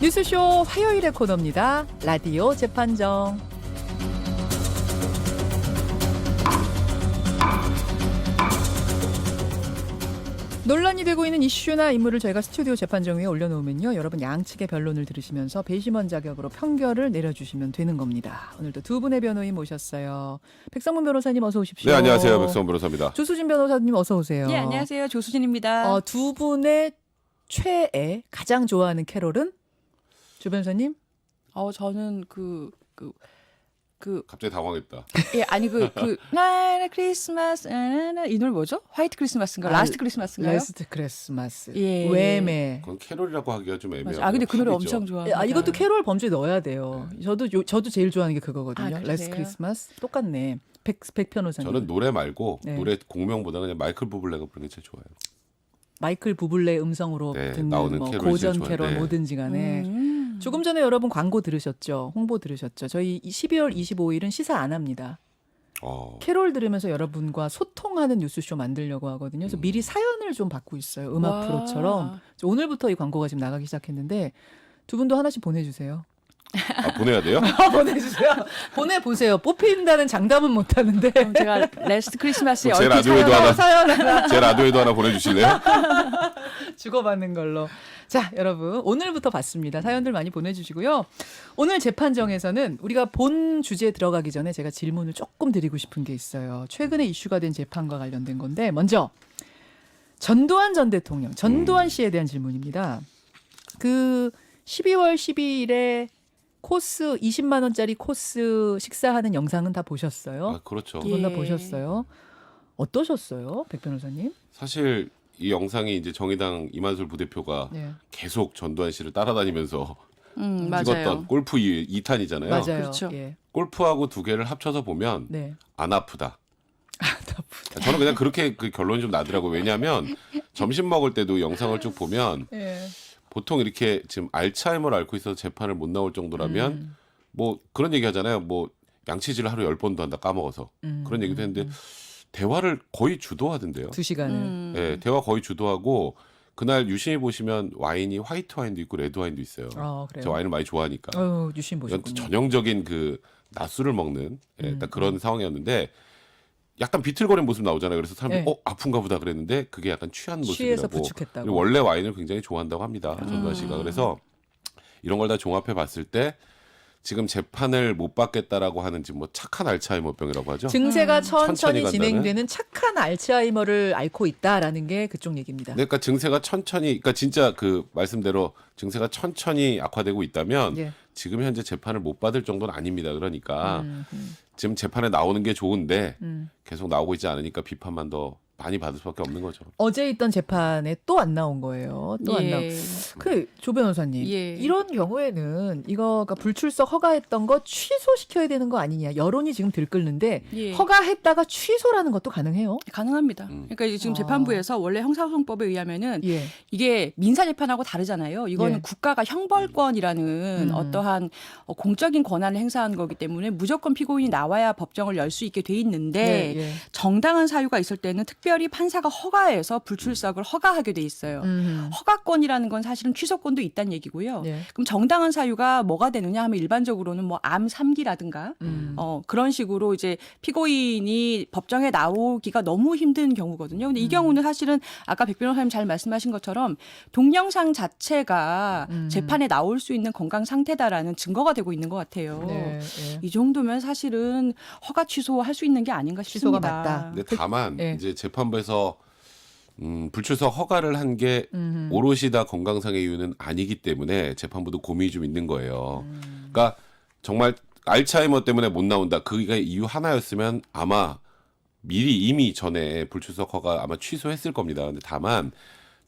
뉴스쇼 화요일의 코너입니다. 라디오 재판정. 논란이 되고 있는 이슈나 인물을 저희가 스튜디오 재판정 위에 올려놓으면요, 여러분 양측의 변론을 들으시면서 배심원 자격으로 판결을 내려주시면 되는 겁니다. 오늘도 두 분의 변호인 모셨어요. 백성문 변호사님 어서 오십시오. 네, 안녕하세요. 백성문 변호사입니다. 조수진 변호사님 어서 오세요. 네, 안녕하세요. 조수진입니다. 두 분의 최애 가장 좋아하는 캐롤은? 조 변호사님? 저는 갑자기 당황했다. 예, 아니 나라 크리스마스 이 노래 뭐죠? 화이트 크리스마스인가? 라스트 크리스마스인가요? 라스트 크리스마스. 예. 외매. 그건 캐롤이라고 하기가 좀 애매하고. 근데 그 노래 팝이죠. 엄청 좋아합니다. 이것도 캐롤 범주에 넣어야 돼요. 저도 제일 좋아하는 게 그거거든요. 그러세요? 라스트 크리스마스. 똑같네. 백 변호사님. 저는 노래 말고 네. 노래 공명보다 그냥 마이클 부블레가 부르는 게 제일 좋아요. 마이클 부블레 음성으로 네, 듣는 나오는 뭐 캐롤이 고전 제일 캐롤 좋아요. 뭐든지 간에. 조금 전에 여러분 광고 들으셨죠? 홍보 들으셨죠? 저희 12월 25일은 시사 안 합니다. 캐롤 들으면서 여러분과 소통하는 뉴스쇼 만들려고 하거든요. 그래서 미리 사연을 좀 받고 있어요. 음악 와. 프로처럼. 오늘부터 이 광고가 지금 나가기 시작했는데 두 분도 하나씩 보내주세요. 보내야 돼요? 보내주세요. 보내보세요. 뽑힌다는 장담은 못하는데. 그럼 제가 라스트 크리스마스에 제 얼핏 라디오에도 하나, 사연 하나 제 라디오에도 하나 보내주실래요? 주고받는 걸로. 자, 여러분 오늘부터 받습니다. 사연들 많이 보내주시고요. 오늘 재판정에서는 우리가 본 주제에 들어가기 전에 제가 질문을 조금 드리고 싶은 게 있어요. 최근에 이슈가 된 재판과 관련된 건데 먼저 전두환 전 대통령, 전두환 씨에 대한 질문입니다. 그 12월 12일에 코스 20만 원짜리 코스 식사하는 영상은 다 보셨어요? 그렇죠. 두 분 다 예. 보셨어요? 어떠셨어요, 백 변호사님? 사실 이 영상이 이제 정의당 이만솔 부대표가 네. 계속 전두환 씨를 따라다니면서 맞아요. 찍었던 골프 2탄이잖아요. 맞아요. 그렇죠. 예. 골프하고 두 개를 합쳐서 보면 네. 안 아프다. 나쁘다. 저는 그냥 그렇게 그 결론이 좀 나더라고요. 왜냐하면 점심 먹을 때도 영상을 쭉 보면 예. 보통 이렇게 지금 알츠하이머를 앓고 있어서 재판을 못 나올 정도라면 뭐 그런 얘기 하잖아요. 뭐 양치질을 하루 10번도 한다 까먹어서. 그런 얘기도 했는데 대화를 거의 주도하던데요. 2시간을. 네, 대화 거의 주도하고 그날 유심히 보시면 와인이 화이트 와인도 있고 레드 와인도 있어요. 그래요. 저 와인을 많이 좋아하니까. 유심 이건 보셨군요. 전형적인 그 낮술을 먹는 딱 그런 상황이었는데 약간 비틀거리는 모습 나오잖아요. 그래서 사람들이 네. 아픈가 보다 그랬는데 그게 약간 취한 취해서 모습이라고. 부축했다고. 그리고 원래 와인을 굉장히 좋아한다고 합니다. 전두환 씨가. 그래서 이런 걸 다 종합해 봤을 때 지금 재판을 못 받겠다라고 하는 지금 뭐 착한 알츠하이머병이라고 하죠. 증세가 천천히 천천히 간다는? 진행되는 착한 알츠하이머를 앓고 있다라는 게 그쪽 얘기입니다. 그러니까 증세가 천천히, 그러니까 진짜 그 말씀대로 증세가 천천히 악화되고 있다면 예. 지금 현재 재판을 못 받을 정도는 아닙니다. 그러니까 지금 재판에 나오는 게 좋은데 계속 나오고 있지 않으니까 비판만 더 많이 받을 수밖에 없는 거죠. 어제 있던 재판에 또 안 나온 거예요. 또 안 나온. 조 변호사님, 예. 이런 경우에는 이거가 불출석 허가했던 거 취소시켜야 되는 거 아니냐. 여론이 지금 들끓는데 예. 허가했다가 취소라는 것도 가능해요? 가능합니다. 그러니까 이제 지금 재판부에서 원래 형사소송법에 의하면은 예. 이게 민사재판하고 다르잖아요. 이거는 예. 국가가 형벌권이라는 어떠한 공적인 권한을 행사한 거기 때문에 무조건 피고인이 나와야 법정을 열 수 있게 돼 있는데 예. 정당한 사유가 있을 때는 특별히 판사가 허가해서 불출석을 허가하게 돼 있어요. 허가권이라는 건 사실은 취소권도 있다는 얘기고요. 예. 그럼 정당한 사유가 뭐가 되느냐 하면 일반적으로는 뭐 암 3기라든가 그런 식으로 이제 피고인이 법정에 나오기가 너무 힘든 경우거든요. 근데 이 경우는 사실은 아까 백 변호사님 잘 말씀하신 것처럼 동영상 자체가 재판에 나올 수 있는 건강 상태다라는 증거가 되고 있는 것 같아요. 네, 예. 이 정도면 사실은 허가 취소할 수 있는 게 아닌가 싶습니다. 취소가 맞다. 근데 다만 예. 이제 재판부에서 불출석 허가를 한 게 오롯이 다 건강상의 이유는 아니기 때문에 재판부도 고민이 좀 있는 거예요. 그러니까 정말 알츠하이머 때문에 못 나온다. 그게 이유 하나였으면 아마 미리 이미 전에 불출석 허가 아마 취소했을 겁니다. 근데 다만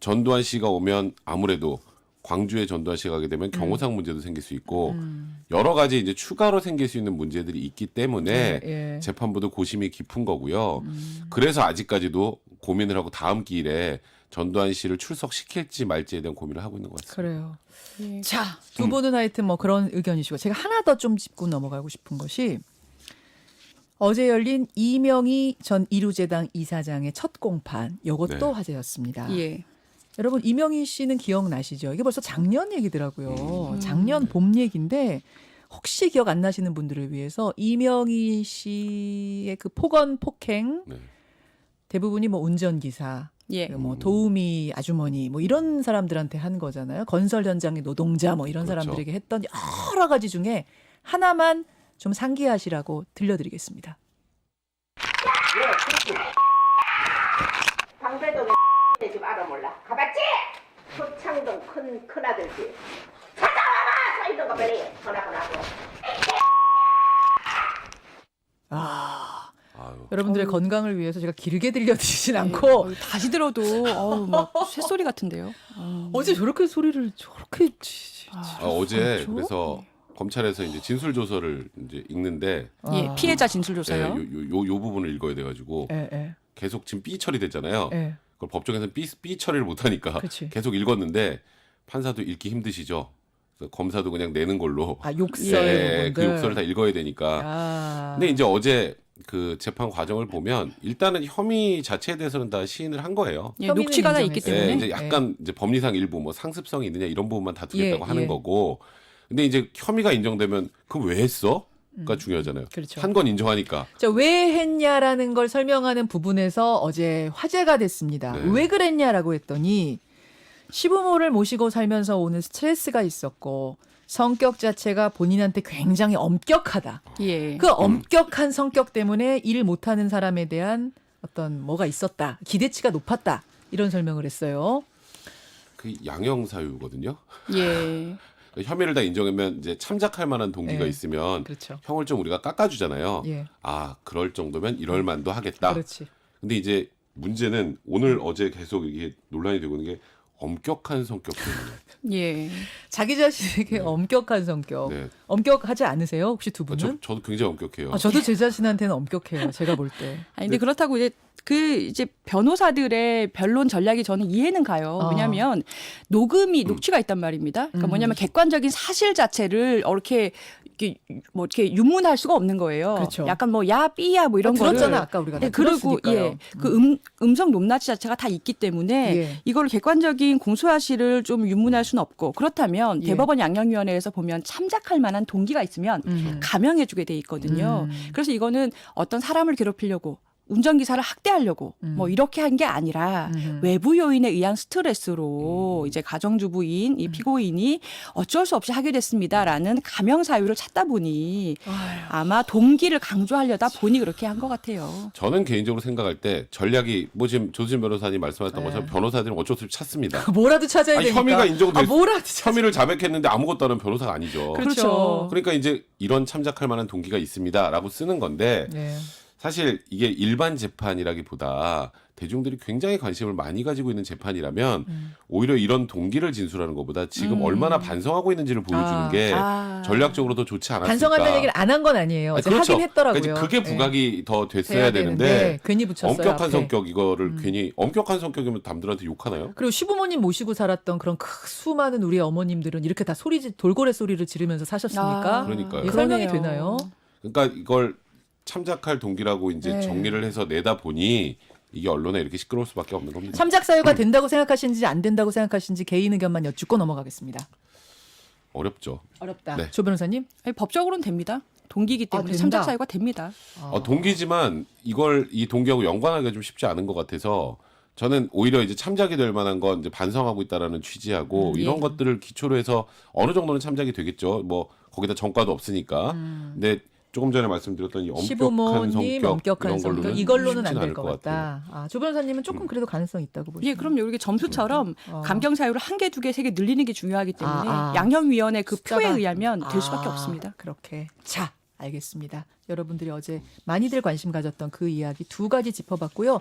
전두환 씨가 오면 아무래도 광주에 전두환 씨가 가게 되면 경호상 문제도 생길 수 있고 여러 가지 이제 추가로 생길 수 있는 문제들이 있기 때문에 예. 재판부도 고심이 깊은 거고요. 그래서 아직까지도 고민을 하고 다음 기일에 전두환 씨를 출석시킬지 말지에 대한 고민을 하고 있는 것 같습니다. 그래요. 예. 자, 두 분은 하여튼 뭐 그런 의견이시고 제가 하나 더 좀 짚고 넘어가고 싶은 것이 어제 열린 이명희 전 이루재당 이사장의 첫 공판, 이것도 네. 화제였습니다. 예. 여러분 이명희 씨는 기억나시죠? 이게 벌써 작년 얘기더라고요. 작년 봄 얘기인데 혹시 기억 안 나시는 분들을 위해서 이명희 씨의 그 폭언 폭행 네. 대부분이 뭐 운전기사, 예. 뭐 도우미 아주머니 뭐 이런 사람들한테 한 거잖아요. 건설 현장의 노동자 뭐 이런 그렇죠. 사람들에게 했던 여러 가지 중에 하나만 좀 상기하시라고 들려드리겠습니다. 방배동에 집 알아 몰라. 가봤지? 소창동 큰 아들 집. 찾아와봐! 서 있는 거 빨리 전화고 나고. 아, 아유. 여러분들의 어휴. 건강을 위해서 제가 길게 들려드리진 예, 않고 다시 들어도 막 쇳소리 같은데요. 어제 저렇게 소리를 저렇게 어제 그렇죠? 그래서 검찰에서 이제 진술 조서를 이제 읽는데 예, 피해자 진술 네, 조사요. 요 부분을 읽어야 돼가지고 예. 계속 지금 B 처리됐잖아요. 예. 그걸 법정에서는 B 처리를 못하니까 그치. 계속 읽었는데 판사도 읽기 힘드시죠. 그래서 검사도 그냥 내는 걸로. 아 욕설 예, 그 부분들. 욕설을 다 읽어야 되니까. 아. 근데 이제 어제 그 재판 과정을 보면 일단은 혐의 자체에 대해서는 다 시인을 한 거예요. 예, 혐의는 녹취가 다 있기 인정했어요. 때문에. 예, 이제 약간 이제 법리상 일부 뭐 상습성이 있느냐 이런 부분만 다투겠다고 예, 하는 예. 거고. 근데 이제 혐의가 인정되면 그 왜 했어? 가 중요하잖아요. 그렇죠. 한 건 인정하니까. 자, 왜 했냐라는 걸 설명하는 부분에서 어제 화제가 됐습니다. 네. 왜 그랬냐라고 했더니 시부모를 모시고 살면서 오는 스트레스가 있었고 성격 자체가 본인한테 굉장히 엄격하다. 예. 그 엄격한 성격 때문에 일 못하는 사람에 대한 어떤 뭐가 있었다. 기대치가 높았다. 이런 설명을 했어요. 그 양형 사유거든요. 예. 혐의를 다 인정하면 이제 참작할 만한 동기가 예. 있으면 그렇죠. 형을 좀 우리가 깎아주잖아요. 예. 아 그럴 정도면 이럴 만도 하겠다. 그렇지. 근데 이제 문제는 오늘 어제 계속 이게 논란이 되고 있는 게 엄격한 성격 때문에. 예. 자기 자신에게 엄격한 성격. 네. 엄격하지 않으세요? 혹시 두 분은? 저도 굉장히 엄격해요. 아, 저도 제 자신한테는 엄격해요. 제가 볼 때. 아니 근데 그렇다고 이제 변호사들의 변론 전략이 저는 이해는 가요. 왜냐하면 녹취가 있단 말입니다. 그러니까 뭐냐면 객관적인 사실 자체를 이렇게 유문할 수가 없는 거예요. 그렇죠. 약간 뭐 야 삐야 뭐 이런 거를 들었잖아 아까 우리가. 네, 그리고 그 음성 높낮이 자체가 다 있기 때문에 예. 이걸 객관적인 공소사실을 좀 유문할 수는 없고 그렇다면 예. 대법원 양형위원회에서 보면 참작할 만한 동기가 있으면 감형해주게 돼 있거든요. 그래서 이거는 어떤 사람을 괴롭히려고 운전기사를 학대하려고 뭐 이렇게 한 게 아니라 외부 요인에 의한 스트레스로 이제 가정주부인 이 피고인이 어쩔 수 없이 하게 됐습니다라는 감형 사유를 찾다 보니 아마 동기를 강조하려다 보니 그렇게 한 것 같아요. 저는 개인적으로 생각할 때 전략이 뭐 지금 조수진 변호사님 말씀하셨던 네. 것처럼 변호사들은 어쩔 수 없이 찾습니다. 뭐라도 찾아야 아니, 되니까. 혐의가 인정돼. 뭐라도 찾아. 혐의를 자백했는데 아무것도 안 하는 변호사가 아니죠. 그렇죠. 그러니까 이제 이런 참작할 만한 동기가 있습니다라고 쓰는 건데 네. 사실 이게 일반 재판이라기보다 대중들이 굉장히 관심을 많이 가지고 있는 재판이라면 오히려 이런 동기를 진술하는 것보다 지금 얼마나 반성하고 있는지를 보여주는 게 전략적으로 더 좋지 않았을까. 반성한다는 얘기를 안 한 건 아니에요. 어제 그렇죠. 하긴 했더라고요. 그러니까 그게 네. 부각이 더 됐어야 돼야 되는데 괜히 붙였어요. 엄격한 앞에. 성격 이거를 괜히 엄격한 성격이면 남들한테 욕하나요? 그리고 시부모님 모시고 살았던 그런 수많은 우리 어머님들은 이렇게 다 돌고래 소리를 지르면서 사셨습니까? 그러니까요. 이게 설명이 그러네요. 되나요? 그러니까 이걸 참작할 동기라고 이제 네. 정리를 해서 내다 보니 이게 언론에 이렇게 시끄러울 수밖에 없는 겁니다. 참작 사유가 된다고 생각하시는지 안 된다고 생각하시는지 개인 의견만 여쭙고 넘어가겠습니다. 어렵죠. 어렵다. 네. 조 변호사님? 아니, 법적으로는 됩니다. 동기이기 때문에 된다. 참작 사유가 됩니다. 동기지만 이걸 이 동기하고 연관하기가 좀 쉽지 않은 것 같아서 저는 오히려 이제 참작이 될 만한 건 이제 반성하고 있다라는 취지하고 예. 이런 것들을 기초로 해서 어느 정도는 참작이 되겠죠. 뭐 거기다 전과도 없으니까. 근데 조금 전에 말씀드렸던 이 엄격한 시부모님 성격 엄격한 이런 성격 걸로는 이걸로는 안 쉽진 될 않을 것 것 같아요. 같다. 조 변호사님은 조금 그래도 가능성이 있다고 보시죠. 예, 그럼요. 이게 점수처럼 감경 사유를 한 개, 두 개, 세 개 늘리는 게 중요하기 때문에 양형위원회 그 숫자가- 표에 의하면 될 수밖에 없습니다. 그렇게. 자, 알겠습니다. 여러분들이 어제 많이들 관심 가졌던 그 이야기 두 가지 짚어봤고요.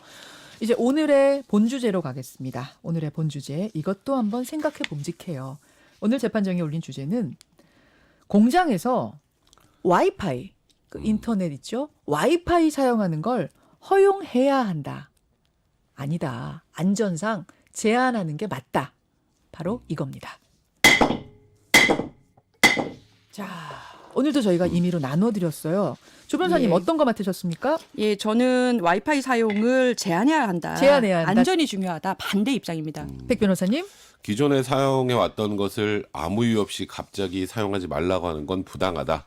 이제 오늘의 본주제로 가겠습니다. 오늘의 본주제 이것도 한번 생각해 봄직해요. 오늘 재판정에 올린 주제는 공장에서 와이파이 그 인터넷 있죠? 와이파이 사용하는 걸 허용해야 한다. 아니다. 안전상 제한하는 게 맞다. 바로 이겁니다. 자, 오늘도 저희가 임의로 나눠드렸어요. 조 변호사님 예. 어떤 거 맡으셨습니까? 예, 저는 와이파이 사용을 제한해야 한다. 제한해야 한다. 안전이 중요하다. 반대 입장입니다. 백 변호사님? 기존에 사용해 왔던 것을 아무 이유 없이 갑자기 사용하지 말라고 하는 건 부당하다.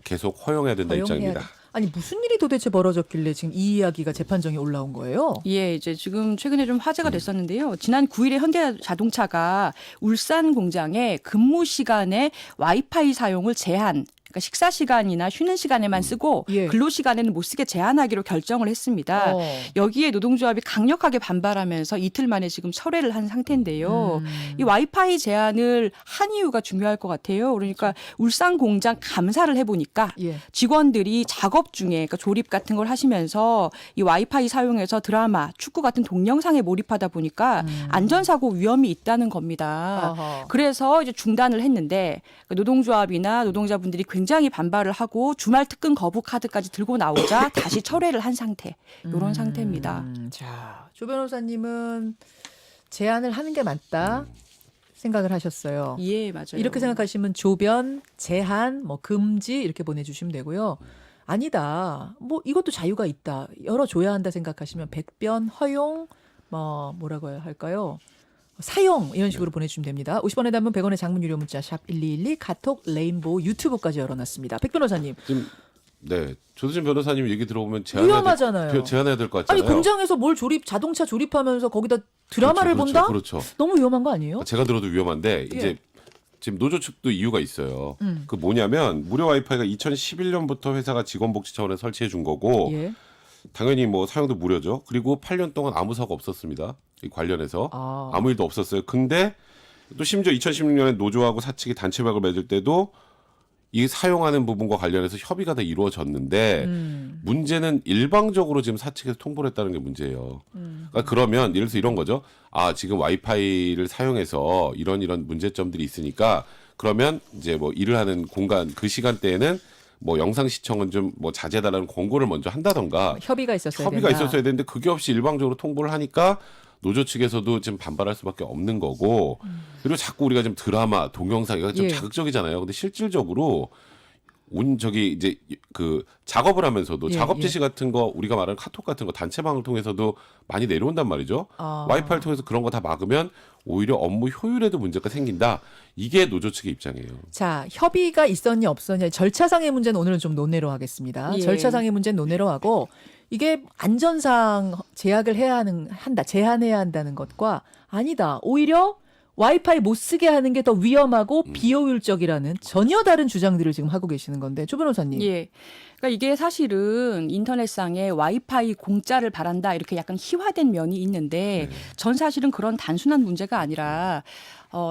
계속 허용해야 된다 허용해야 입장입니다. 돼. 아니 무슨 일이 도대체 벌어졌길래 지금 이 이야기가 재판정에 올라온 거예요? 예, 이제 지금 최근에 좀 화제가 됐었는데요. 지난 9일에 현대자동차가 울산 공장에 근무 시간에 와이파이 사용을 제한, 그러니까 식사 시간이나 쉬는 시간에만 쓰고 예. 근로 시간에는 못 쓰게 제한하기로 결정을 했습니다. 여기에 노동조합이 강력하게 반발하면서 이틀 만에 지금 철회를 한 상태인데요. 이 와이파이 제한을 한 이유가 중요할 것 같아요. 그러니까 울산 공장 감사를 해보니까 예. 직원들이 작업 중에 그러니까 조립 같은 걸 하시면서 이 와이파이 사용해서 드라마, 축구 같은 동영상에 몰입하다 보니까 안전사고 위험이 있다는 겁니다. 어허. 그래서 이제 중단을 했는데 노동조합이나 노동자분들이 굉장히 반발을 하고 주말 특근 거부 카드까지 들고 나오자 다시 철회를 한 상태. 이런 상태입니다. 자, 조 변호사님은 제한을 하는 게 맞다 생각을 하셨어요. 예, 맞아요. 이렇게 생각하시면 조변, 제한, 뭐 금지 이렇게 보내주시면 되고요. 아니다. 뭐 이것도 자유가 있다. 열어줘야 한다 생각하시면 백변, 허용, 뭐라고 할까요? 사용 이런 식으로 보내주시면 됩니다. 50원에 담은 100원의 장문 유료 문자 샵 1212 카톡 레인보우 유튜브까지 열어놨습니다. 백 변호사님. 지금 네 조수진 변호사님 얘기 들어보면 위험하잖아요. 제한해야 될 것 같잖아요. 아니 공장에서 뭘 자동차 조립하면서 거기다 드라마를 본다? 그렇죠. 너무 위험한 거 아니에요? 제가 들어도 위험한데 예. 이제 지금 노조 측도 이유가 있어요. 그 뭐냐면 무료 와이파이가 2011년부터 회사가 직원복지 차원에 설치해 준 거고 예. 당연히 뭐 사용도 무료죠. 그리고 8년 동안 아무 사고 없었습니다. 이 관련해서 아무 일도 없었어요. 근데 또 심지어 2016년에 노조하고 사측이 단체 계약을 맺을 때도 이 사용하는 부분과 관련해서 협의가 다 이루어졌는데 문제는 일방적으로 지금 사측에서 통보를 했다는 게 문제예요. 그러니까 그러면 예를 들어서 이런 거죠. 아 지금 와이파이를 사용해서 이런 문제점들이 있으니까 그러면 이제 뭐 일을 하는 공간 그 시간대에는 뭐 영상 시청은 좀 뭐 자제해달라는 권고를 먼저 한다던가 협의가 있었어야 협의가 된다. 있었어야 되는데 그게 없이 일방적으로 통보를 하니까 노조 측에서도 지금 반발할 수밖에 없는 거고 그리고 자꾸 우리가 지금 드라마 동영상 이거 좀 예. 자극적이잖아요. 근데 실질적으로 저기 이제 그 작업을 하면서도 예, 작업 예. 지시 같은 거 우리가 말하는 카톡 같은 거 단체방을 통해서도 많이 내려온단 말이죠. 와이파이를 통해서 그런 거 다 막으면 오히려 업무 효율에도 문제가 생긴다. 이게 노조 측의 입장이에요. 자, 협의가 있었냐 없었냐 절차상의 문제는 오늘은 좀 논외로 하겠습니다. 예. 절차상의 문제는 논외로 하고 이게 안전상 제약을 제한해야 한다는 것과 아니다. 오히려 와이파이 못 쓰게 하는 게 더 위험하고 비효율적이라는 전혀 다른 주장들을 지금 하고 계시는 건데 조 변호사님. 예. 그러니까 이게 사실은 인터넷상에 와이파이 공짜를 바란다 이렇게 약간 희화된 면이 있는데 전 사실은 그런 단순한 문제가 아니라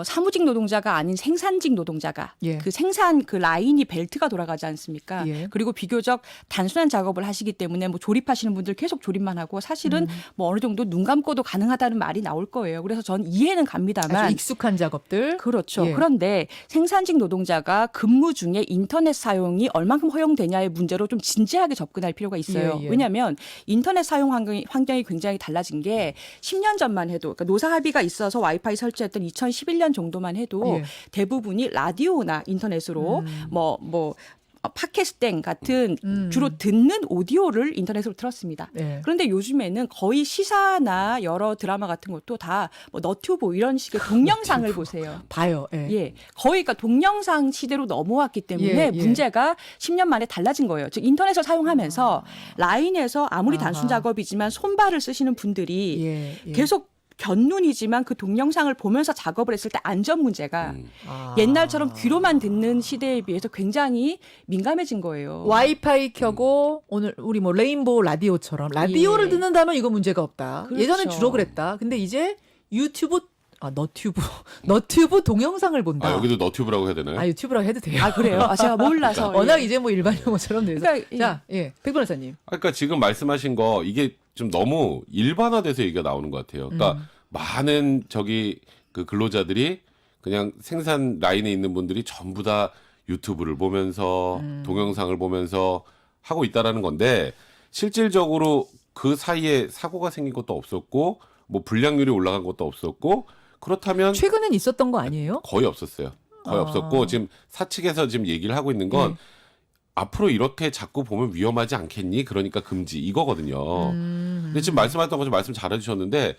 사무직 노동자가 아닌 생산직 노동자가 예. 그 생산 그 라인이 벨트가 돌아가지 않습니까? 예. 그리고 비교적 단순한 작업을 하시기 때문에 뭐 조립하시는 분들 계속 조립만 하고 사실은 뭐 어느 정도 눈 감고도 가능하다는 말이 나올 거예요. 그래서 전 이해는 갑니다만 아주 익숙한 작업들. 그렇죠. 예. 그런데 생산직 노동자가 근무 중에 인터넷 사용이 얼만큼 허용되냐의 문제로 좀 진지하게 접근할 필요가 있어요. 예, 예. 왜냐하면 인터넷 사용 환경이 굉장히 달라진 게 10년 전만 해도 그러니까 노사 합의가 있어서 와이파이 설치했던 2011년 정도만 해도 예. 대부분이 라디오나 인터넷으로 뭐 팟캐스팅 같은 주로 듣는 오디오를 인터넷으로 들었습니다. 네. 그런데 요즘에는 거의 시사나 여러 드라마 같은 것도 다 뭐 너튜브 이런 식의 동영상을 보세요. 봐요. 예. 예, 거의 그러니까 동영상 시대로 넘어왔기 때문에 예, 예. 문제가 10년 만에 달라진 거예요. 즉 인터넷을 사용하면서 라인에서 아무리 아하. 단순 작업이지만 손발을 쓰시는 분들이 예, 예. 계속 견눈이지만 그 동영상을 보면서 작업을 했을 때 안전 문제가 아. 옛날처럼 귀로만 듣는 시대에 비해서 굉장히 민감해진 거예요. 와이파이 켜고 오늘 우리 뭐 레인보우 라디오처럼 라디오를 예. 듣는다면 이거 문제가 없다. 그렇죠. 예전엔 주로 그랬다. 근데 이제 너튜브 동영상을 본다. 여기도 너튜브라고 해야 되나요? 유튜브라고 해도 돼요. 아 그래요? 아 제가 몰라서 워낙 예. 이제 뭐 일반 용어처럼 돼서. 그러니까 자, 백 변호사님. 그러니까 지금 말씀하신 거 이게 좀 너무 일반화돼서 얘기가 나오는 것 같아요. 그러니까 많은 그 근로자들이 그냥 생산 라인에 있는 분들이 전부 다 유튜브를 보면서 동영상을 보면서 하고 있다라는 건데 실질적으로 그 사이에 사고가 생긴 것도 없었고 뭐 불량률이 올라간 것도 없었고 그렇다면 최근엔 있었던 거 아니에요? 거의 없었어요. 거의 없었고 지금 사측에서 지금 얘기를 하고 있는 건 앞으로 이렇게 자꾸 보면 위험하지 않겠니? 그러니까 금지 이거거든요. 근데 지금 말씀하셨던 것처럼 말씀 잘해주셨는데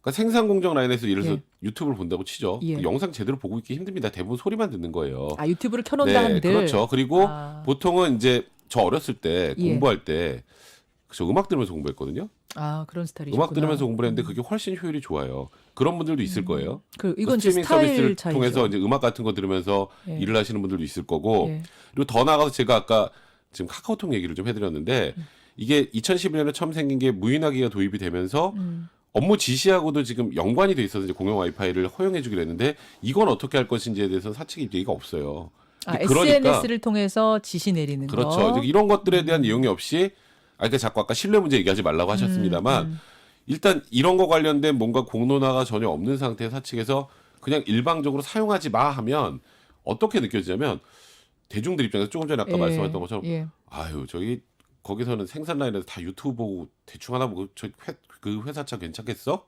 그러니까 생산 공정 라인에서 예를 들어서 유튜브를 본다고 치죠. 예. 그 영상 제대로 보고 있기 힘듭니다. 대부분 소리만 듣는 거예요. 아 유튜브를 켜놓는다 네, 한들 그렇죠. 그리고 아. 보통은 이제 저 어렸을 때 예. 공부할 때 저 음악 들으면서 공부했거든요. 아 그런 스타일이셨구나. 음악 들으면서 공부를 했는데 그게 훨씬 효율이 좋아요. 그런 분들도 있을 거예요. 이건 이제 스트리밍 스타일 서비스를 차이죠. 통해서 이제 음악 같은 거 들으면서 예. 일을 하시는 분들도 있을 거고 예. 그리고 더 나아가서 제가 아까 지금 카카오톡 얘기를 좀 해드렸는데 이게 2011년에 처음 생긴 게 무인화기가 도입이 되면서 업무 지시하고도 지금 연관이 돼 있어서 이제 공용 와이파이를 허용해주기로 했는데 이건 어떻게 할 것인지에 대해서 사측의 얘기가 없어요. 아, 그러니까 SNS를 통해서 지시 내리는 그렇죠. 거. 이제 이런 것들에 대한 내용이 없이 그러니까 자꾸 아까 신뢰 문제 얘기하지 말라고 하셨습니다만 일단 이런 거 관련된 뭔가 공론화가 전혀 없는 상태의 사측에서 그냥 일방적으로 사용하지 마 하면 어떻게 느껴지냐면 대중들 입장에서 조금 전에 아까 예. 말씀하셨던 것처럼 예. 아유 저기 거기서는 생산 라인에서 다 유튜브 보고 대충 하나 보고 그 회사차 괜찮겠어?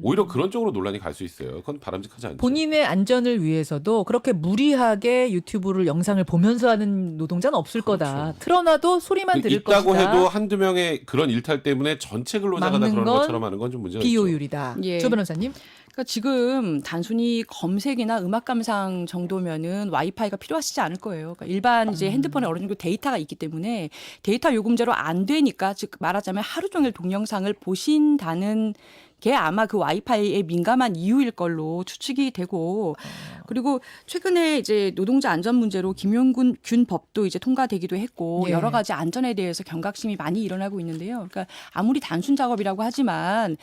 오히려 그런 쪽으로 논란이 갈 수 있어요. 그건 바람직하지 않죠. 본인의 안전을 위해서도 그렇게 무리하게 유튜브를 영상을 보면서 하는 노동자는 없을 거다. 틀어놔도 소리만 들을 있다고 것이다. 해도 한두 명의 그런 일탈 때문에 전체 근로자가 다 막는 그런 건 것처럼 하는 건 좀 문제가 있죠. 비효율이다. 예. 조 변호사님. 그러니까 지금 단순히 검색이나 음악 감상 정도면은 와이파이가 필요하시지 않을 거예요. 그러니까 일반 이제 핸드폰에 어느 정도 데이터가 있기 때문에 데이터 요금제로 안 되니까 즉 말하자면 하루 종일 동영상을 보신다는 게 아마 그 와이파이에 민감한 이유일 걸로 추측이 되고 그리고 최근에 이제 노동자 안전 문제로 김용균 법도 이제 통과되기도 했고 예. 여러 가지 안전에 대해서 경각심이 많이 일어나고 있는데요. 그러니까 아무리 단순 작업이라고 하지만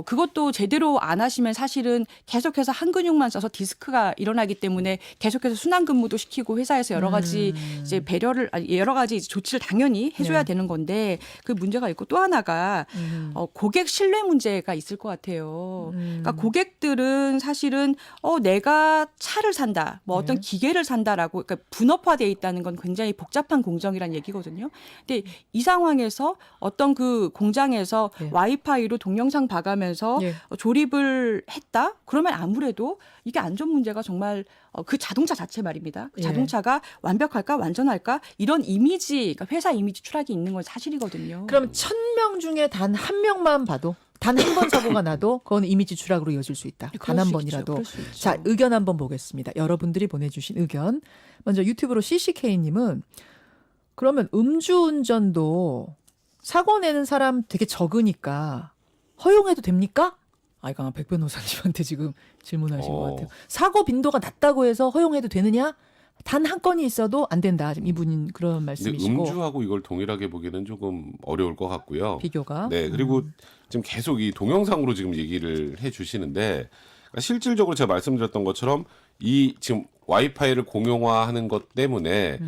그것도 제대로 안 하시면 사실은 계속해서 한 근육만 써서 디스크가 일어나기 때문에 계속해서 순환 근무도 시키고 회사에서 여러 가지 이제 배려를 여러 가지 이제 조치를 당연히 해줘야 네. 되는 건데 그 문제가 있고 또 하나가 고객 신뢰 문제가 있을 것 같아요. 그러니까 고객들은 사실은 내가 차를 산다, 뭐 어떤 네. 기계를 산다라고 그러니까 분업화되어 있다는 건 굉장히 복잡한 공정이란 얘기거든요. 근데 이 상황에서 어떤 그 공장에서 네. 와이파이로 동영상 봐가면서 예. 조립을 했다? 그러면 아무래도 이게 안전 문제가 정말 그 자동차 자체 말입니다. 그 예. 자동차가 완벽할까, 완전할까 이런 이미지, 그러니까 회사 이미지 추락이 있는 건 사실이거든요. 그럼 1000명 중에 단 한 명만 봐도 단 한 번 사고가 나도 그건 이미지 추락으로 이어질 수 있다. 그럴 단 한 수 번이라도. 있죠. 그럴 수 있죠. 자, 의견 한번 보겠습니다. 여러분들이 보내주신 의견. 먼저 유튜브로 CCK님은 그러면 음주운전도 사고 내는 사람 되게 적으니까 허용해도 됩니까? 아, 이거 백 변호사님한테 지금 질문하신 것 같아요. 사고 빈도가 낮다고 해서 허용해도 되느냐? 단 한 건이 있어도 안 된다. 지금 이분은 그런 근데 말씀이시고. 음주하고 이걸 동일하게 보기는 조금 어려울 것 같고요. 비교가. 네, 그리고 지금 계속 이 동영상으로 지금 얘기를 해주시는데 그러니까 실질적으로 제가 말씀드렸던 것처럼 이 지금 와이파이를 공용화하는 것 때문에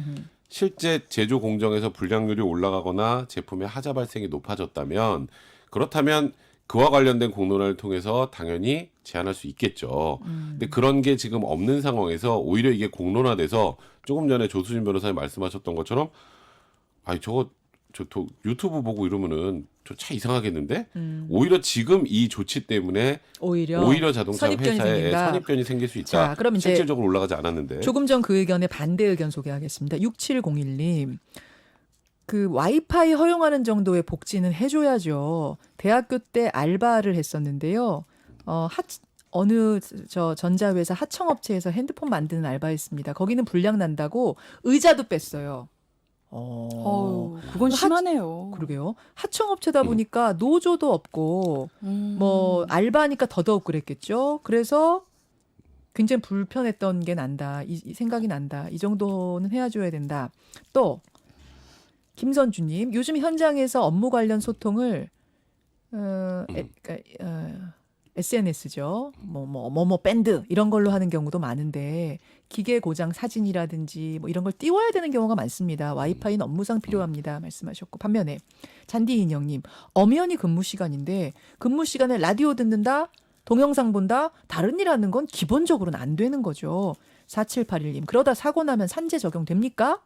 실제 제조 공정에서 불량률이 올라가거나 제품의 하자 발생이 높아졌다면 그렇다면 그와 관련된 공론화를 통해서 당연히 제한할 수 있겠죠. 근데 그런 게 지금 없는 상황에서 오히려 이게 공론화돼서 조금 전에 조수진 변호사님 말씀하셨던 것처럼 아니 저 유튜브 보고 이러면은 저 차 이상하겠는데 오히려 지금 이 조치 때문에 오히려 자동차 선입견이 회사에 생긴다. 선입견이 생길 수 있다. 자, 그럼 이제 실질적으로 올라가지 않았는데. 조금 전 그 의견의 반대 의견 소개하겠습니다. 6701님. 그 와이파이 허용하는 정도의 복지는 해줘야죠. 대학교 때 알바를 했었는데요. 어느 전자회사 하청업체에서 핸드폰 만드는 알바했습니다. 거기는 불량 난다고 의자도 뺐어요. 그건 심하네요. 그러게요. 하청업체다 보니까 노조도 없고 뭐 알바니까 더더욱 그랬겠죠. 그래서 굉장히 불편했던 게 난다. 이 생각이 난다. 이 정도는 해줘야 된다. 또 김선주님, 요즘 현장에서 업무 관련 소통을 SNS죠. 뭐 밴드 이런 걸로 하는 경우도 많은데 기계 고장 사진이라든지 뭐 이런 걸 띄워야 되는 경우가 많습니다. 와이파이는 업무상 필요합니다. 말씀하셨고 반면에 잔디 인형님, 엄연히 근무 시간인데 근무 시간에 라디오 듣는다, 동영상 본다, 다른 일 하는 건 기본적으로는 안 되는 거죠. 4781님, 그러다 사고 나면 산재 적용됩니까?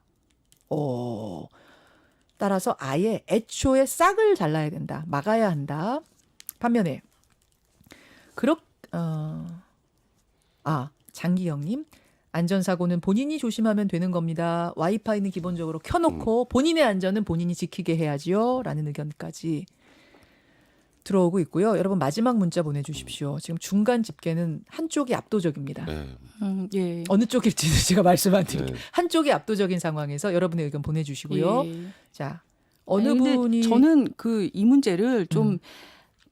따라서 아예 애초에 싹을 잘라야 된다. 막아야 한다. 반면에 장기영님, 안전사고는 본인이 조심하면 되는 겁니다. 와이파이는 기본적으로 켜놓고 본인의 안전은 본인이 지키게 해야지요. 라는 의견까지 들어오고 있고요. 여러분 마지막 문자 보내주십시오. 지금 중간 집계는 한쪽이 압도적입니다. 네. 예. 어느 쪽일지는 제가 말씀 안 드릴게요. 네. 한쪽이 압도적인 상황에서 여러분의 의견 보내주시고요. 예. 자, 어느 아니, 근데 분이 저는 이 문제를 좀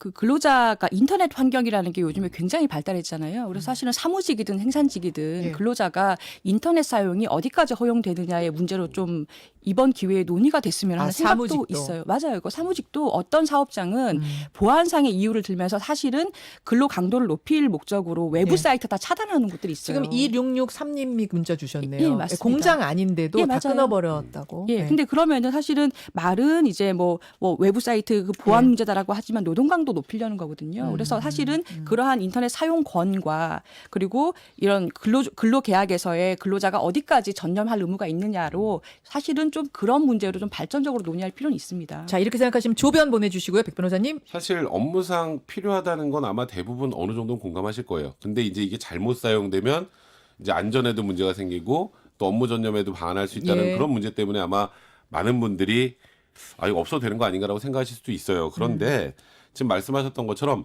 그 근로자가 인터넷 환경이라는 게 요즘에 굉장히 발달했잖아요. 그래서 사실은 사무직이든 생산직이든 예. 근로자가 인터넷 사용이 어디까지 허용되느냐의 문제로 좀 이번 기회에 논의가 됐으면 하는 생각도 사무직도. 있어요. 맞아요. 그 사무직도 어떤 사업장은 보안상의 이유를 들면서 사실은 근로 강도를 높일 목적으로 외부 예. 사이트 다 차단하는 곳들이 있어요. 지금 2663님이 문자 주셨네요. 예, 맞습니다. 공장 아닌데도 예, 다 맞아요. 끊어버렸다고. 예, 네. 근데 그러면은 사실은 말은 이제 뭐 외부 사이트 그 보안 네. 문제다라고 하지만 노동 강도 높이려는 거거든요. 그래서 사실은 그러한 인터넷 사용권과 그리고 이런 근로 계약에서의 근로자가 어디까지 전념할 의무가 있느냐로 사실은 좀 그런 문제로 좀 발전적으로 논의할 필요는 있습니다. 자, 이렇게 생각하시면 조변 보내주시고요. 백 변호사님. 사실 업무상 필요하다는 건 아마 대부분 어느 정도는 공감하실 거예요. 근데 이제 이게 잘못 사용되면 이제 안전에도 문제가 생기고 또 업무 전념에도 방한할 수 있다는 예. 그런 문제 때문에 아마 많은 분들이 이거 없어도 되는 거 아닌가라고 생각하실 수도 있어요. 그런데 지금 말씀하셨던 것처럼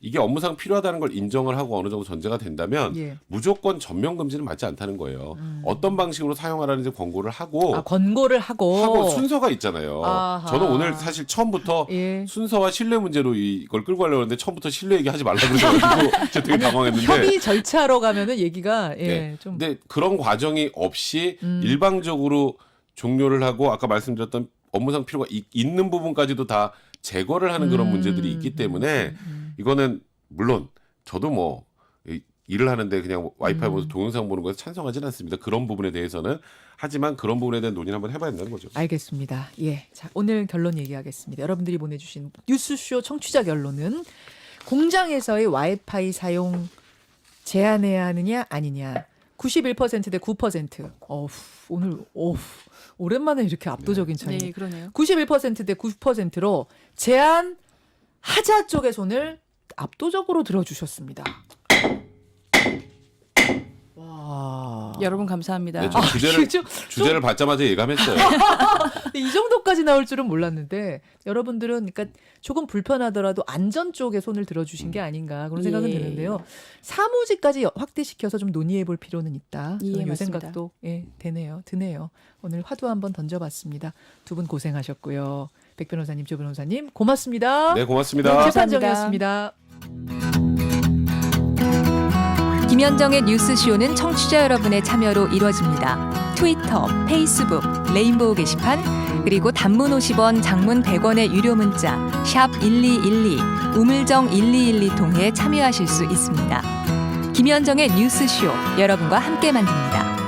이게 업무상 필요하다는 걸 인정을 하고 어느 정도 전제가 된다면 예. 무조건 전면 금지는 맞지 않다는 거예요. 어떤 방식으로 사용하라는 이제 권고를 하고 권고를 하고 순서가 있잖아요. 아하. 저는 오늘 사실 처음부터 예. 순서와 신뢰 문제로 이걸 끌고 가려고 했는데 처음부터 신뢰 얘기하지 말라고 그래가지고 제가 되게 당황했는데. 협의 절차로 가면은 얘기가 네. 좀 근데 그런 과정이 없이 일방적으로 종료를 하고 아까 말씀드렸던 업무상 필요가 있는 부분까지도 다 제거를 하는 그런 문제들이 있기 때문에 이거는 물론 저도 뭐 일을 하는데 그냥 와이파이 보면서 동영상 보는 거에 찬성하지는 않습니다. 그런 부분에 대해서는. 하지만 그런 부분에 대한 논의를 한번 해봐야 된다는 거죠. 알겠습니다. 예. 자, 오늘 결론 얘기하겠습니다. 여러분들이 보내주신 뉴스쇼 청취자 결론은 공장에서의 와이파이 사용 제한해야 하느냐 아니냐. 91%대 9%. 오늘 오랜만에 이렇게 압도적인 차이. 네, 그러네요. 91%대 9%로 제한하자 쪽의 손을 압도적으로 들어주셨습니다. 와. 여러분 감사합니다. 네, 저 주제를 좀- 주제를 받자마자 예감했어요. 이 정도까지 나올 줄은 몰랐는데 여러분들은 그러니까 조금 불편하더라도 안전 쪽에 손을 들어주신 게 아닌가 그런 생각은 예. 드는데요. 사무직까지 확대시켜서 좀 논의해 볼 필요는 있다. 예, 저는 이 맞습니다. 생각도 드네요. 오늘 화두 한번 던져봤습니다. 두 분 고생하셨고요. 백 변호사님, 조 변호사님 고맙습니다. 네, 고맙습니다. 감사합니다. 재판정이었습니다. 김현정의 뉴스쇼는 청취자 여러분의 참여로 이루어집니다. 트위터, 페이스북, 레인보우 게시판, 그리고 단문 50원, 장문 100원의 유료 문자 샵 1212, 우물정 1212 통해 참여하실 수 있습니다. 김현정의 뉴스쇼, 여러분과 함께 만듭니다.